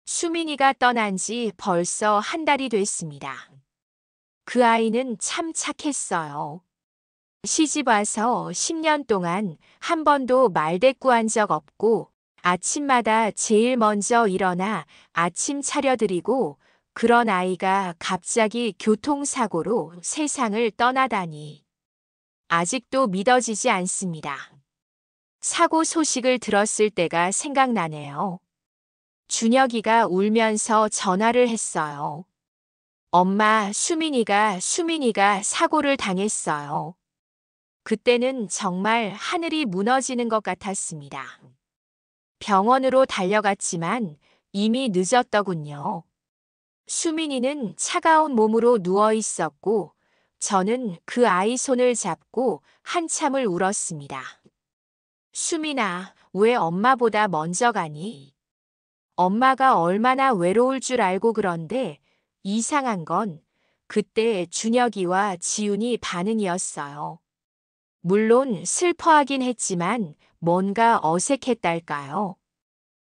수민이가 떠난 지 벌써 한 달이 됐습니다. 그 아이는 참 착했어요. 시집 와서 10년 동안 한 번도 말대꾸한 적 없고 아침마다 제일 먼저 일어나 아침 차려드리고 그런 아이가 갑자기 교통사고로 세상을 떠나다니 아직도 믿어지지 않습니다. 사고 소식을 들었을 때가 생각나네요. 준혁이가 울면서 전화를 했어요. 엄마, 수민이가 사고를 당했어요. 그때는 정말 하늘이 무너지는 것 같았습니다. 병원으로 달려갔지만 이미 늦었더군요. 수민이는 차가운 몸으로 누워 있었고 저는 그 아이 손을 잡고 한참을 울었습니다. 수민아, 왜 엄마보다 먼저 가니? 엄마가 얼마나 외로울 줄 알고 그런데 이상한 건 그때 준혁이와 지훈이 반응이었어요. 물론 슬퍼하긴 했지만 뭔가 어색했달까요.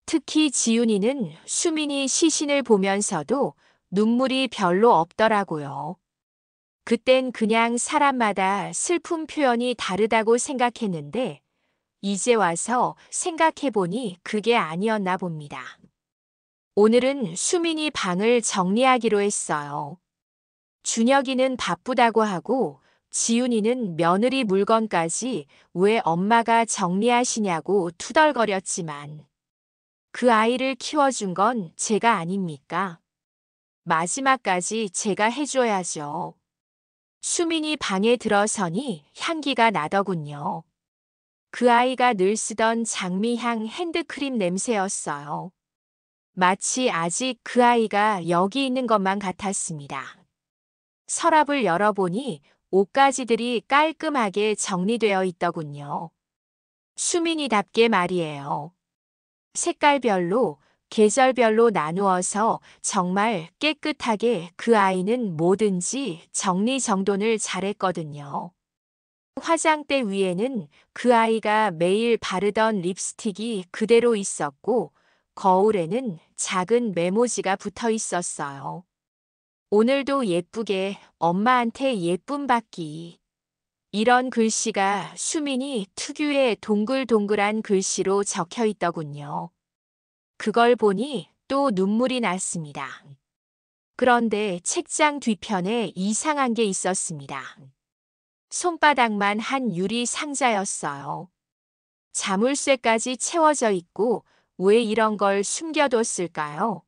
특히 지훈이는 수민이 시신을 보면서도 눈물이 별로 없더라고요. 그땐 그냥 사람마다 슬픔 표현이 다르다고 생각했는데 이제 와서 생각해보니 그게 아니었나 봅니다. 오늘은 수민이 방을 정리하기로 했어요. 준혁이는 바쁘다고 하고 지훈이는 며느리 물건까지 왜 엄마가 정리하시냐고 투덜거렸지만 그 아이를 키워준 건 제가 아닙니까? 마지막까지 제가 해줘야죠. 수민이 방에 들어서니 향기가 나더군요. 그 아이가 늘 쓰던 장미향 핸드크림 냄새였어요. 마치 아직 그 아이가 여기 있는 것만 같았습니다. 서랍을 열어보니 옷가지들이 깔끔하게 정리되어 있더군요. 수민이답게 말이에요. 색깔별로, 계절별로 나누어서 정말 깨끗하게 그 아이는 뭐든지 정리정돈을 잘했거든요. 화장대 위에는 그 아이가 매일 바르던 립스틱이 그대로 있었고 거울에는 작은 메모지가 붙어 있었어요. 오늘도 예쁘게 엄마한테 예쁨 받기. 이런 글씨가 수민이 특유의 동글동글한 글씨로 적혀 있더군요. 그걸 보니 또 눈물이 났습니다. 그런데 책장 뒤편에 이상한 게 있었습니다. 손바닥만 한 유리 상자였어요. 자물쇠까지 채워져 있고 왜 이런 걸 숨겨뒀을까요?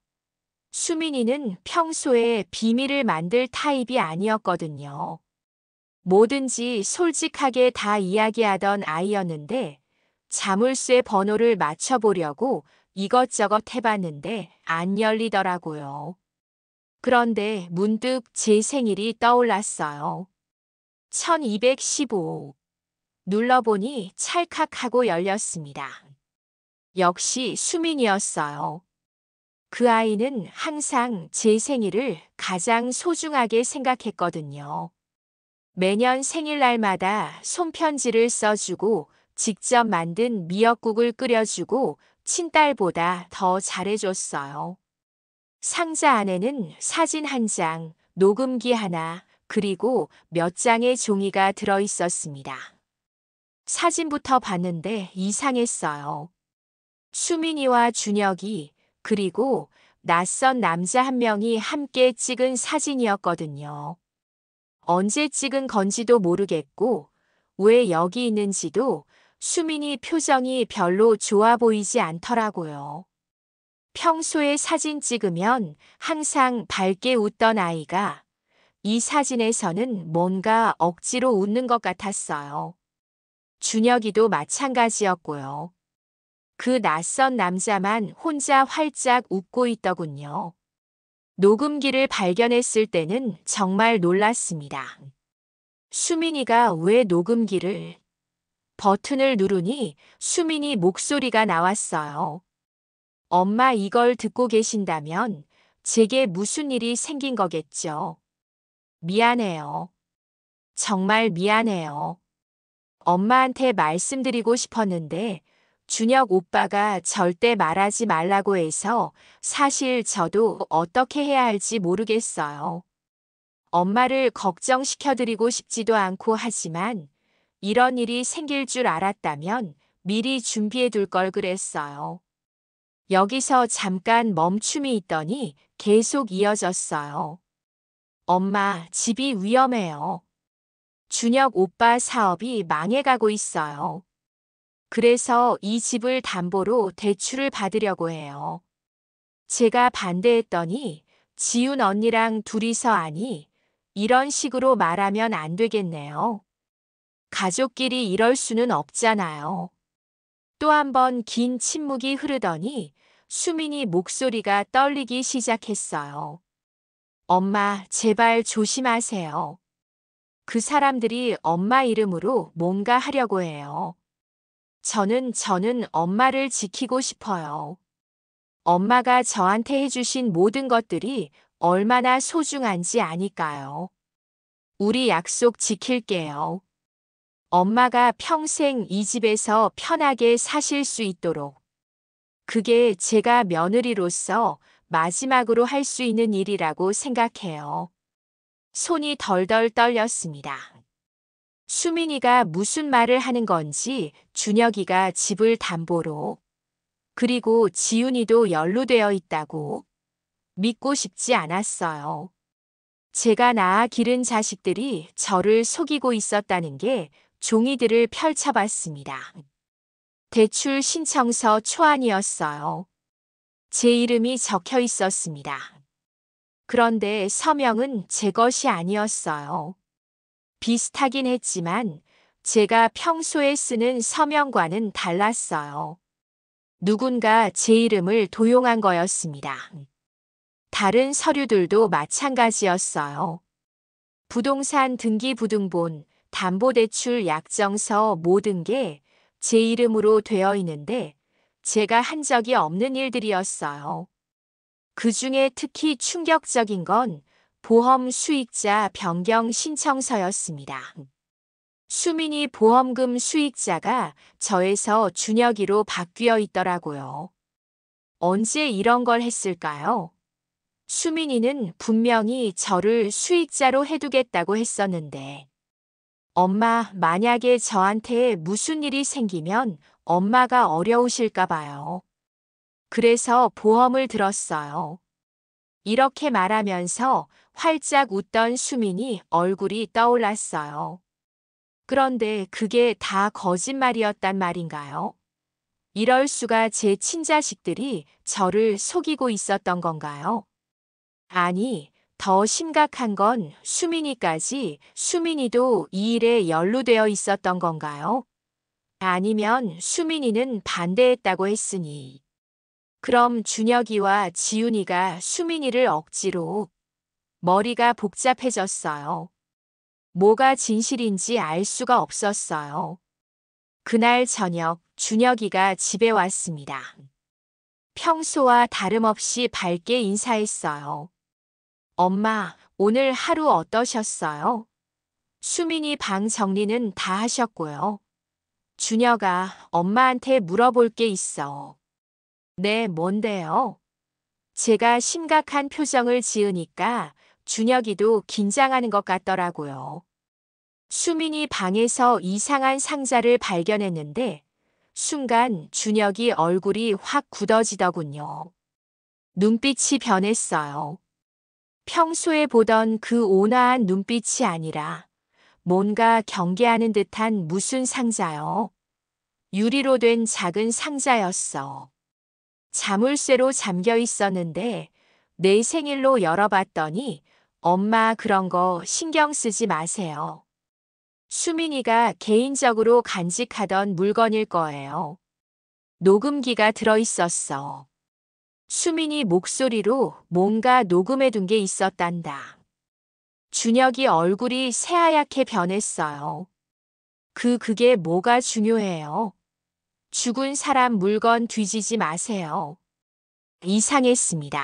수민이는 평소에 비밀을 만들 타입이 아니었거든요. 뭐든지 솔직하게 다 이야기하던 아이였는데 자물쇠 번호를 맞춰보려고 이것저것 해봤는데 안 열리더라고요. 그런데 문득 제 생일이 떠올랐어요. 1215. 눌러보니 찰칵하고 열렸습니다. 역시 수민이었어요. 그 아이는 항상 제 생일을 가장 소중하게 생각했거든요. 매년 생일날마다 손편지를 써주고 직접 만든 미역국을 끓여주고 친딸보다 더 잘해줬어요. 상자 안에는 사진 한 장, 녹음기 하나, 그리고 몇 장의 종이가 들어 있었습니다. 사진부터 봤는데 이상했어요. 수민이와 준혁이 그리고 낯선 남자 한 명이 함께 찍은 사진이었거든요. 언제 찍은 건지도 모르겠고 왜 여기 있는지도 수민이 표정이 별로 좋아 보이지 않더라고요. 평소에 사진 찍으면 항상 밝게 웃던 아이가 이 사진에서는 뭔가 억지로 웃는 것 같았어요. 준혁이도 마찬가지였고요. 그 낯선 남자만 혼자 활짝 웃고 있더군요. 녹음기를 발견했을 때는 정말 놀랐습니다. 수민이가 왜 녹음기를 버튼을 누르니 수민이 목소리가 나왔어요. 엄마 이걸 듣고 계신다면 제게 무슨 일이 생긴 거겠죠. 미안해요. 정말 미안해요. 엄마한테 말씀드리고 싶었는데 준혁 오빠가 절대 말하지 말라고 해서 사실 저도 어떻게 해야 할지 모르겠어요. 엄마를 걱정시켜드리고 싶지도 않고 하지만 이런 일이 생길 줄 알았다면 미리 준비해 둘 걸 그랬어요. 여기서 잠깐 멈춤이 있더니 계속 이어졌어요. 엄마, 집이 위험해요. 준혁 오빠 사업이 망해가고 있어요. 그래서 이 집을 담보로 대출을 받으려고 해요. 제가 반대했더니 지훈 언니랑 둘이서 아니, 이런 식으로 말하면 안 되겠네요. 가족끼리 이럴 수는 없잖아요. 또 한 번 긴 침묵이 흐르더니 수민이 목소리가 떨리기 시작했어요. 엄마, 제발 조심하세요. 그 사람들이 엄마 이름으로 뭔가 하려고 해요. 저는 엄마를 지키고 싶어요. 엄마가 저한테 해주신 모든 것들이 얼마나 소중한지 아니까요. 우리 약속 지킬게요. 엄마가 평생 이 집에서 편하게 사실 수 있도록. 그게 제가 며느리로서 마지막으로 할 수 있는 일이라고 생각해요. 손이 덜덜 떨렸습니다. 수민이가 무슨 말을 하는 건지 준혁이가 집을 담보로, 그리고 지훈이도 연루되어 있다고 믿고 싶지 않았어요. 제가 낳아 기른 자식들이 저를 속이고 있었다는 게 종이들을 펼쳐봤습니다. 대출 신청서 초안이었어요. 제 이름이 적혀 있었습니다. 그런데 서명은 제 것이 아니었어요. 비슷하긴 했지만 제가 평소에 쓰는 서명과는 달랐어요. 누군가 제 이름을 도용한 거였습니다. 다른 서류들도 마찬가지였어요. 부동산 등기부등본, 담보대출 약정서 모든 게 제 이름으로 되어 있는데 제가 한 적이 없는 일들이었어요. 그 중에 특히 충격적인 건 보험 수익자 변경 신청서였습니다. 수민이 보험금 수익자가 저에서 준혁이로 바뀌어 있더라고요. 언제 이런 걸 했을까요? 수민이는 분명히 저를 수익자로 해두겠다고 했었는데. 엄마, 만약에 저한테 무슨 일이 생기면 엄마가 어려우실까 봐요. 그래서 보험을 들었어요. 이렇게 말하면서 활짝 웃던 수민이 얼굴이 떠올랐어요. 그런데 그게 다 거짓말이었단 말인가요? 이럴 수가 제 친자식들이 저를 속이고 있었던 건가요? 아니, 더 심각한 건 수민이도 이 일에 연루되어 있었던 건가요? 아니면 수민이는 반대했다고 했으니. 그럼 준혁이와 지훈이가 수민이를 억지로. 머리가 복잡해졌어요. 뭐가 진실인지 알 수가 없었어요. 그날 저녁 준혁이가 집에 왔습니다. 평소와 다름없이 밝게 인사했어요. 엄마, 오늘 하루 어떠셨어요? 수민이 방 정리는 다 하셨고요. 준혁아, 엄마한테 물어볼 게 있어. 네, 뭔데요? 제가 심각한 표정을 지으니까 준혁이도 긴장하는 것 같더라고요. 수민이 방에서 이상한 상자를 발견했는데 순간 준혁이 얼굴이 확 굳어지더군요. 눈빛이 변했어요. 평소에 보던 그 온화한 눈빛이 아니라 뭔가 경계하는 듯한 무슨 상자요. 유리로 된 작은 상자였어. 자물쇠로 잠겨 있었는데 내 생일로 열어봤더니 엄마 그런 거 신경 쓰지 마세요. 수민이가 개인적으로 간직하던 물건일 거예요. 녹음기가 들어있었어. 수민이 목소리로 뭔가 녹음해둔 게 있었단다. 준혁이 얼굴이 새하얗게 변했어요. 그게 뭐가 중요해요? 죽은 사람 물건 뒤지지 마세요. 이상했습니다.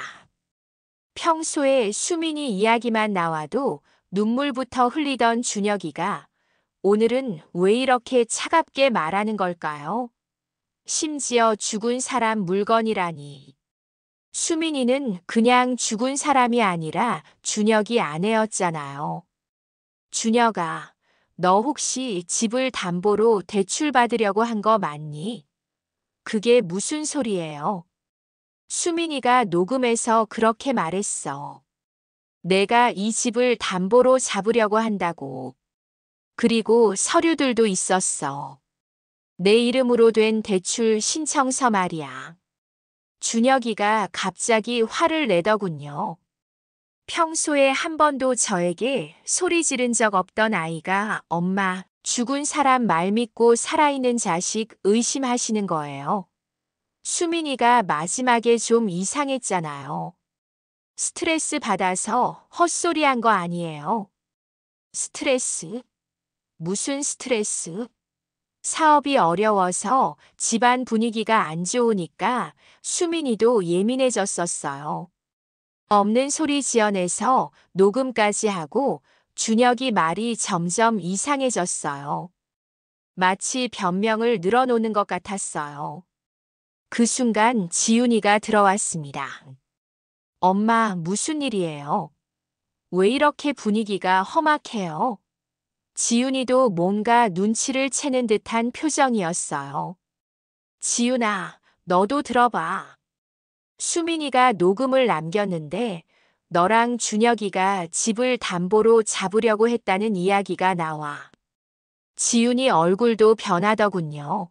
평소에 수민이 이야기만 나와도 눈물부터 흘리던 준혁이가 오늘은 왜 이렇게 차갑게 말하는 걸까요? 심지어 죽은 사람 물건이라니. 수민이는 그냥 죽은 사람이 아니라 준혁이 아내였잖아요. 준혁아, 너 혹시 집을 담보로 대출받으려고 한 거 맞니? 그게 무슨 소리예요? 수민이가 녹음해서 그렇게 말했어. 내가 이 집을 담보로 잡으려고 한다고. 그리고 서류들도 있었어. 내 이름으로 된 대출 신청서 말이야. 준혁이가 갑자기 화를 내더군요. 평소에 한 번도 저에게 소리 지른 적 없던 아이가 엄마, 죽은 사람 말 믿고 살아있는 자식 의심하시는 거예요. 수민이가 마지막에 좀 이상했잖아요. 스트레스 받아서 헛소리 한 거 아니에요. 스트레스? 무슨 스트레스? 사업이 어려워서 집안 분위기가 안 좋으니까 수민이도 예민해졌었어요. 없는 소리 지어내서 녹음까지 하고 준혁이 말이 점점 이상해졌어요. 마치 변명을 늘어놓는 것 같았어요. 그 순간 지훈이가 들어왔습니다. 엄마, 무슨 일이에요? 왜 이렇게 분위기가 험악해요? 지훈이도 뭔가 눈치를 채는 듯한 표정이었어요. 지훈아, 너도 들어봐. 수민이가 녹음을 남겼는데 너랑 준혁이가 집을 담보로 잡으려고 했다는 이야기가 나와. 지훈이 얼굴도 변하더군요.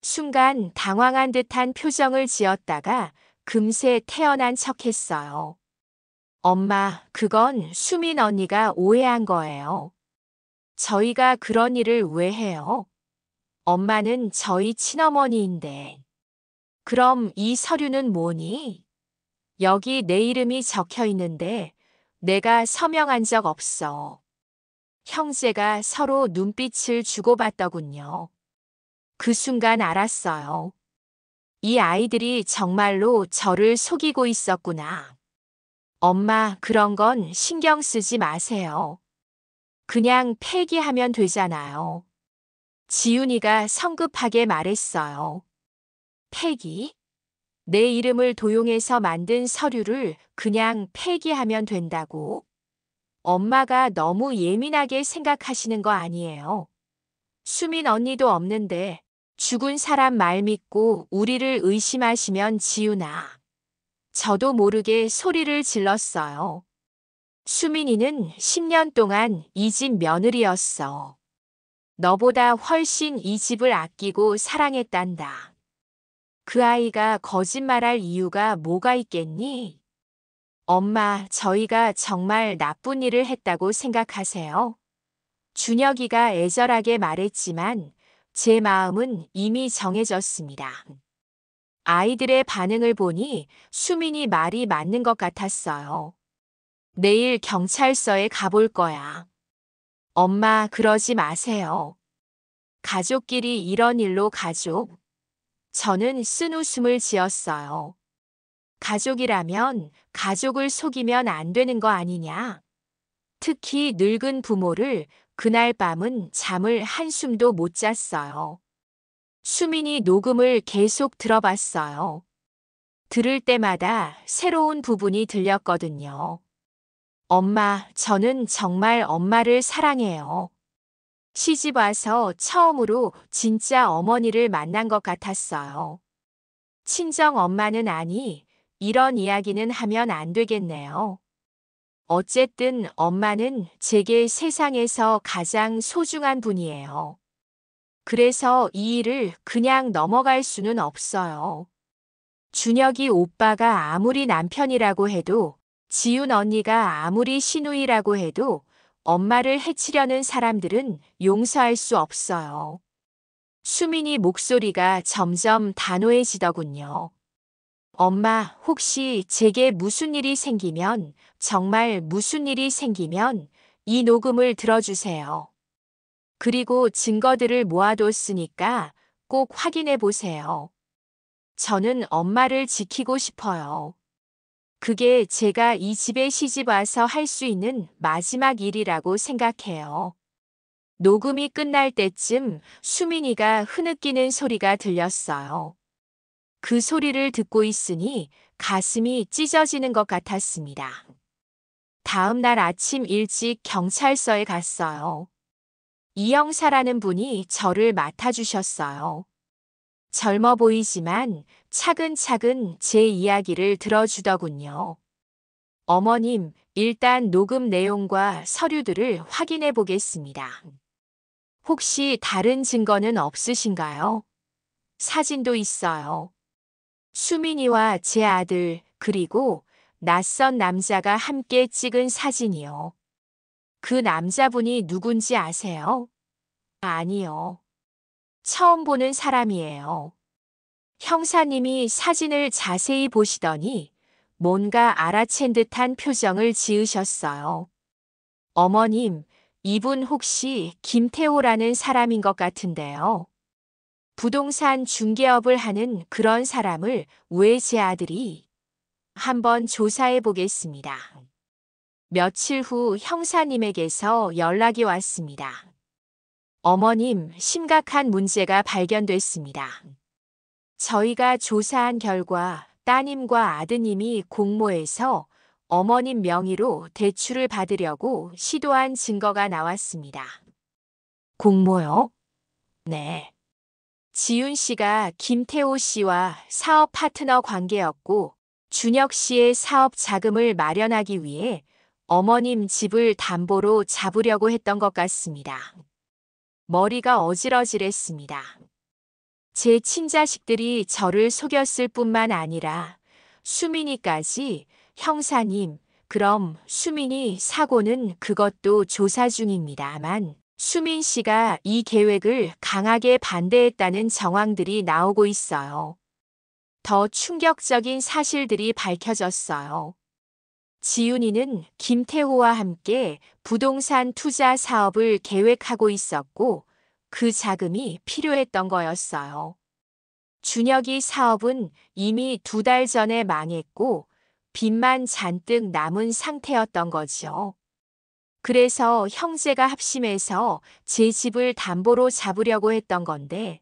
순간 당황한 듯한 표정을 지었다가 금세 태어난 척했어요. 엄마, 그건 수민 언니가 오해한 거예요. 저희가 그런 일을 왜 해요? 엄마는 저희 친어머니인데. 그럼 이 서류는 뭐니? 여기 내 이름이 적혀 있는데 내가 서명한 적 없어. 형제가 서로 눈빛을 주고받더군요. 그 순간 알았어요. 이 아이들이 정말로 저를 속이고 있었구나. 엄마, 그런 건 신경 쓰지 마세요. 그냥 폐기하면 되잖아요. 지훈이가 성급하게 말했어요. 폐기? 내 이름을 도용해서 만든 서류를 그냥 폐기하면 된다고? 엄마가 너무 예민하게 생각하시는 거 아니에요? 수민 언니도 없는데 죽은 사람 말 믿고 우리를 의심하시면 지훈아. 저도 모르게 소리를 질렀어요. 수민이는 10년 동안 이 집 며느리였어. 너보다 훨씬 이 집을 아끼고 사랑했단다. 그 아이가 거짓말할 이유가 뭐가 있겠니? 엄마, 저희가 정말 나쁜 일을 했다고 생각하세요? 준혁이가 애절하게 말했지만 제 마음은 이미 정해졌습니다. 아이들의 반응을 보니 수민이 말이 맞는 것 같았어요. 내일 경찰서에 가볼 거야. 엄마, 그러지 마세요. 가족끼리 이런 일로 가족. 저는 쓴웃음을 지었어요. 가족이라면 가족을 속이면 안 되는 거 아니냐? 특히 늙은 부모를 그날 밤은 잠을 한숨도 못 잤어요. 수민이 녹음을 계속 들어봤어요. 들을 때마다 새로운 부분이 들렸거든요. 엄마, 저는 정말 엄마를 사랑해요. 시집 와서 처음으로 진짜 어머니를 만난 것 같았어요. 친정 엄마는 아니, 이런 이야기는 하면 안 되겠네요. 어쨌든 엄마는 제게 세상에서 가장 소중한 분이에요. 그래서 이 일을 그냥 넘어갈 수는 없어요. 준혁이 오빠가 아무리 남편이라고 해도, 지훈 언니가 아무리 시누이라고 해도 엄마를 해치려는 사람들은 용서할 수 없어요. 수민이 목소리가 점점 단호해지더군요. 엄마, 혹시 제게 무슨 일이 생기면, 정말 무슨 일이 생기면 이 녹음을 들어주세요. 그리고 증거들을 모아뒀으니까 꼭 확인해 보세요. 저는 엄마를 지키고 싶어요. 그게 제가 이 집에 시집 와서 할 수 있는 마지막 일이라고 생각해요. 녹음이 끝날 때쯤 수민이가 흐느끼는 소리가 들렸어요. 그 소리를 듣고 있으니 가슴이 찢어지는 것 같았습니다. 다음 날 아침 일찍 경찰서에 갔어요. 이 형사라는 분이 저를 맡아주셨어요. 젊어 보이지만 차근차근 제 이야기를 들어주더군요. 어머님, 일단 녹음 내용과 서류들을 확인해 보겠습니다. 혹시 다른 증거는 없으신가요? 사진도 있어요. 수민이와 제 아들, 그리고 낯선 남자가 함께 찍은 사진이요. 그 남자분이 누군지 아세요? 아니요. 처음 보는 사람이에요. 형사님이 사진을 자세히 보시더니 뭔가 알아챈 듯한 표정을 지으셨어요. 어머님, 이분 혹시 김태호라는 사람인 것 같은데요. 부동산 중개업을 하는 그런 사람을 왜 제 아들이 한번 조사해 보겠습니다. 며칠 후 형사님에게서 연락이 왔습니다. 어머님, 심각한 문제가 발견됐습니다. 저희가 조사한 결과 따님과 아드님이 공모해서 어머님 명의로 대출을 받으려고 시도한 증거가 나왔습니다. 공모요? 네. 지윤 씨가 김태호 씨와 사업 파트너 관계였고 준혁 씨의 사업 자금을 마련하기 위해 어머님 집을 담보로 잡으려고 했던 것 같습니다. 머리가 어질어질했습니다. 제 친자식들이 저를 속였을 뿐만 아니라 수민이까지 형사님, 그럼 수민이 사고는 그것도 조사 중입니다만 수민 씨가 이 계획을 강하게 반대했다는 정황들이 나오고 있어요. 더 충격적인 사실들이 밝혀졌어요. 지윤이는 김태호와 함께 부동산 투자 사업을 계획하고 있었고 그 자금이 필요했던 거였어요. 준혁이 사업은 이미 2달 전에 망했고 빚만 잔뜩 남은 상태였던 거죠. 그래서 형제가 합심해서 제 집을 담보로 잡으려고 했던 건데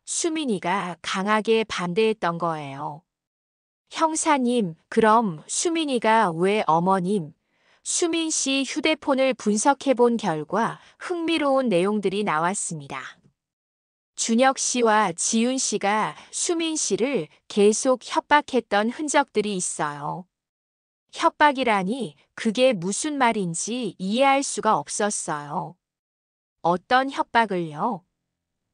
수민이가 강하게 반대했던 거예요. 형사님, 그럼 수민이가 왜 어머님, 수민 씨 휴대폰을 분석해 본 결과 흥미로운 내용들이 나왔습니다. 준혁 씨와 지윤 씨가 수민 씨를 계속 협박했던 흔적들이 있어요. 협박이라니 그게 무슨 말인지 이해할 수가 없었어요. 어떤 협박을요?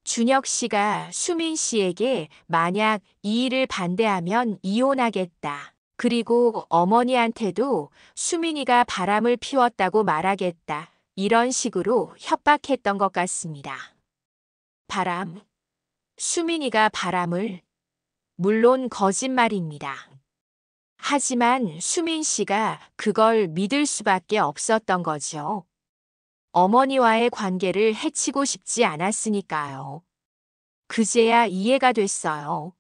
준혁 씨가 수민 씨에게 만약 이 일을 반대하면 이혼하겠다. 그리고 어머니한테도 수민이가 바람을 피웠다고 말하겠다. 이런 식으로 협박했던 것 같습니다. 바람. 수민이가 바람을. 물론 거짓말입니다. 하지만 수민 씨가 그걸 믿을 수밖에 없었던 거죠. 어머니와의 관계를 해치고 싶지 않았으니까요. 그제야 이해가 됐어요.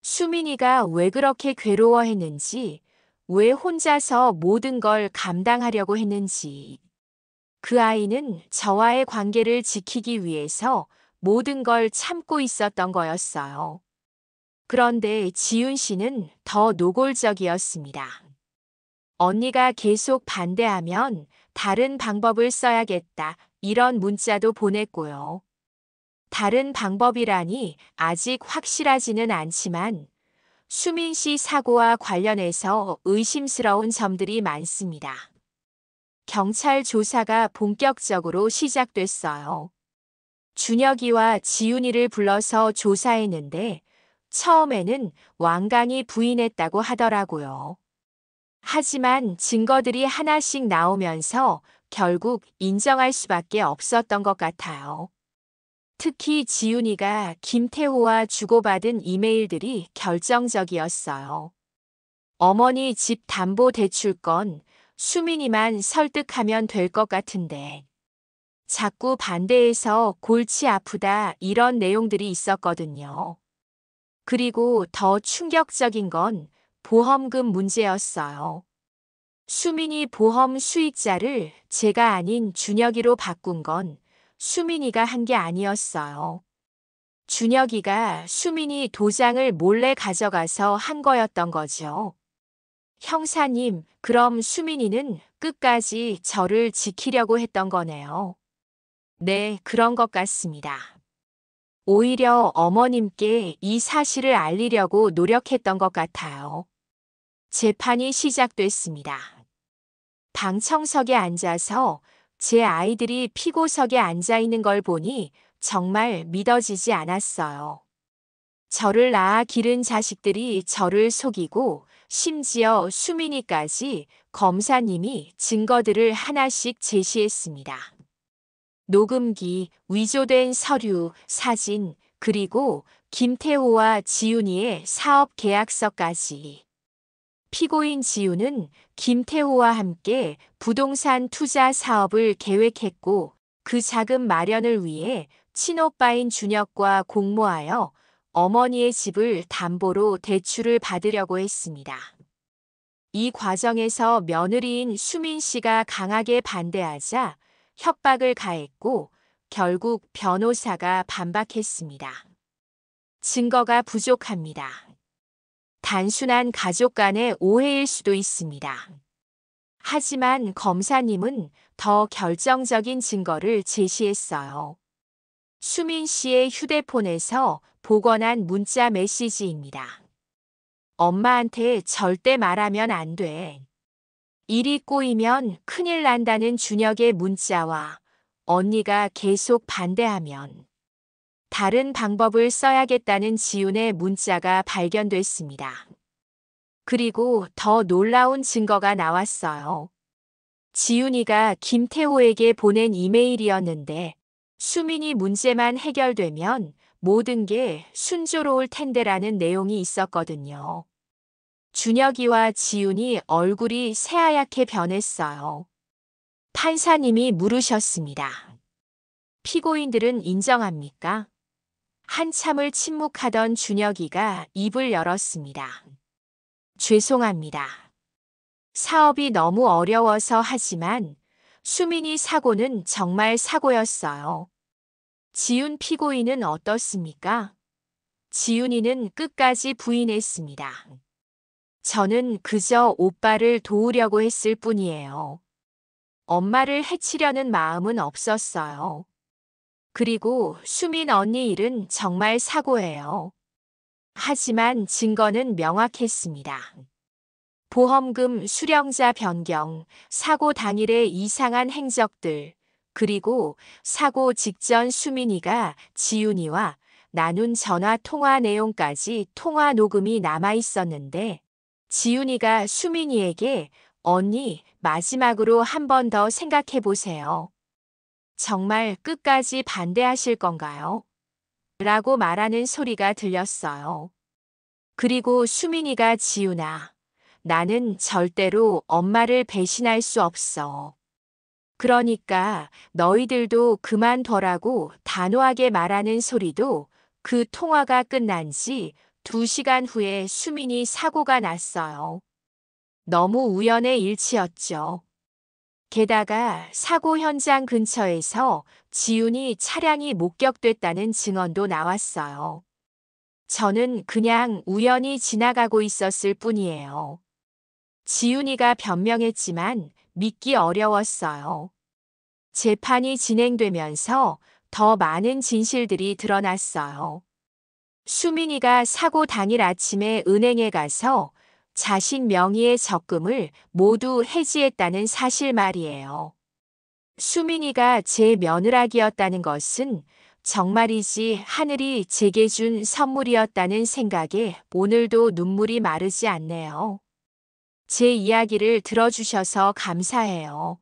수민이가 왜 그렇게 괴로워했는지, 왜 혼자서 모든 걸 감당하려고 했는지. 그 아이는 저와의 관계를 지키기 위해서 모든 걸 참고 있었던 거였어요. 그런데 지윤 씨는 더 노골적이었습니다. 언니가 계속 반대하면 다른 방법을 써야겠다. 이런 문자도 보냈고요. 다른 방법이라니 아직 확실하지는 않지만 수민 씨 사고와 관련해서 의심스러운 점들이 많습니다. 경찰 조사가 본격적으로 시작됐어요. 준혁이와 지윤이를 불러서 조사했는데 처음에는 완강히 부인했다고 하더라고요. 하지만 증거들이 하나씩 나오면서 결국 인정할 수밖에 없었던 것 같아요. 특히 지윤이가 김태호와 주고받은 이메일들이 결정적이었어요. 어머니 집 담보 대출건 수민이만 설득하면 될 것 같은데 자꾸 반대해서 골치 아프다 이런 내용들이 있었거든요. 그리고 더 충격적인 건 보험금 문제였어요. 수민이 보험 수익자를 제가 아닌 준혁이로 바꾼 건 수민이가 한 게 아니었어요. 준혁이가 수민이 도장을 몰래 가져가서 한 거였던 거죠. 형사님, 그럼 수민이는 끝까지 저를 지키려고 했던 거네요. 네, 그런 것 같습니다. 오히려 어머님께 이 사실을 알리려고 노력했던 것 같아요. 재판이 시작됐습니다. 방청석에 앉아서 제 아이들이 피고석에 앉아 있는 걸 보니 정말 믿어지지 않았어요. 저를 낳아 기른 자식들이 저를 속이고 심지어 수민이까지 검사님이 증거들을 하나씩 제시했습니다. 녹음기, 위조된 서류, 사진, 그리고 김태호와 지훈이의 사업 계약서까지. 피고인 지훈은 김태호와 함께 부동산 투자 사업을 계획했고 그 자금 마련을 위해 친오빠인 준혁과 공모하여 어머니의 집을 담보로 대출을 받으려고 했습니다. 이 과정에서 며느리인 수민 씨가 강하게 반대하자 협박을 가했고 결국 변호사가 반박했습니다. 증거가 부족합니다. 단순한 가족 간의 오해일 수도 있습니다. 하지만 검사님은 더 결정적인 증거를 제시했어요. 수민 씨의 휴대폰에서 복원한 문자 메시지입니다. 엄마한테 절대 말하면 안 돼. 일이 꼬이면 큰일 난다는 준혁의 문자와 언니가 계속 반대하면 다른 방법을 써야겠다는 지훈의 문자가 발견됐습니다. 그리고 더 놀라운 증거가 나왔어요. 지훈이가 김태호에게 보낸 이메일이었는데 수민이 문제만 해결되면 모든 게 순조로울 텐데라는 내용이 있었거든요. 준혁이와 지훈이 얼굴이 새하얗게 변했어요. 판사님이 물으셨습니다. 피고인들은 인정합니까? 한참을 침묵하던 준혁이가 입을 열었습니다. 죄송합니다. 사업이 너무 어려워서 하지만 수민이 사고는 정말 사고였어요. 지훈 피고인은 어떻습니까? 지훈이는 끝까지 부인했습니다. 저는 그저 오빠를 도우려고 했을 뿐이에요. 엄마를 해치려는 마음은 없었어요. 그리고 수민 언니 일은 정말 사고예요. 하지만 증거는 명확했습니다. 보험금 수령자 변경, 사고 당일의 이상한 행적들, 그리고 사고 직전 수민이가 지훈이와 나눈 전화 통화 내용까지 통화 녹음이 남아 있었는데 지훈이가 수민이에게 언니, 마지막으로 한 번 더 생각해 보세요. 정말 끝까지 반대하실 건가요? 라고 말하는 소리가 들렸어요. 그리고 수민이가 지훈아, 나는 절대로 엄마를 배신할 수 없어. 그러니까 너희들도 그만둬라고 단호하게 말하는 소리도 그 통화가 끝난 지 2시간 후에 수민이 사고가 났어요. 너무 우연의 일치였죠. 게다가 사고 현장 근처에서 지훈이 차량이 목격됐다는 증언도 나왔어요. 저는 그냥 우연히 지나가고 있었을 뿐이에요. 지훈이가 변명했지만 믿기 어려웠어요. 재판이 진행되면서 더 많은 진실들이 드러났어요. 수민이가 사고 당일 아침에 은행에 가서 자신 명의의 적금을 모두 해지했다는 사실 말이에요. 수민이가 제 며느라기였다는 것은 정말이지 하늘이 제게 준 선물이었다는 생각에 오늘도 눈물이 마르지 않네요. 제 이야기를 들어주셔서 감사해요.